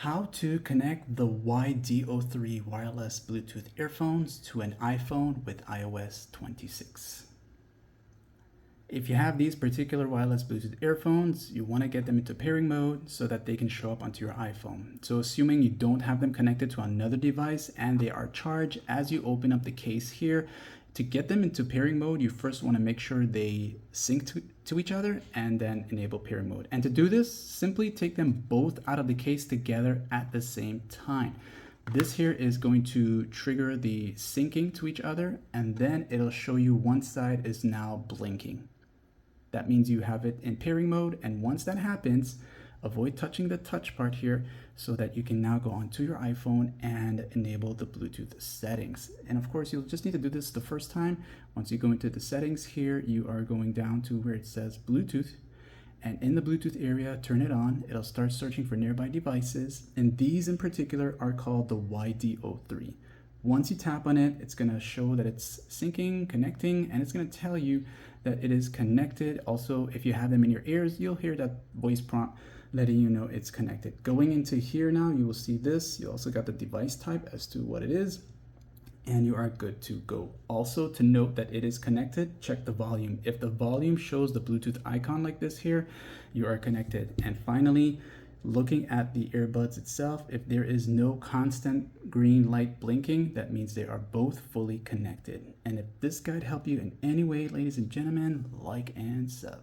How to connect the YD03 wireless Bluetooth earphones to an iPhone with iOS 26. If you have these particular wireless Bluetooth earphones, you want to get them into pairing mode so that they can show up onto your iPhone. So assuming you don't have them connected to another device and they are charged, as you open up the case here, to get them into pairing mode, you first want to make sure they sync to each other and then enable pairing mode. And to do this, simply take them both out of the case together at the same time. This here is going to trigger the syncing to each other, and then it'll show you one side is now blinking. That means you have it in pairing mode, and once that happens, avoid touching the touch part here so that you can now go onto your iPhone and enable the Bluetooth settings. And of course, you'll just need to do this the first time. Once you go into the settings here, you are going down to where it says Bluetooth. And in the Bluetooth area, turn it on. It'll start searching for nearby devices. And these in particular are called the YD03. Once you tap on it, it's going to show that it's syncing, connecting, and it's going to tell you that it is connected. Also, if you have them in your ears, you'll hear that voice prompt letting you know it's connected. Going into here now, you will see this. You also got the device type as to what it is, and you are good to go. Also, to note that it is connected, check the volume. If the volume shows the Bluetooth icon like this here, you are connected. And finally, looking at the earbuds itself, if there is no constant green light blinking, that means they are both fully connected. And if this guide helped you in any way, ladies and gentlemen, like and sub.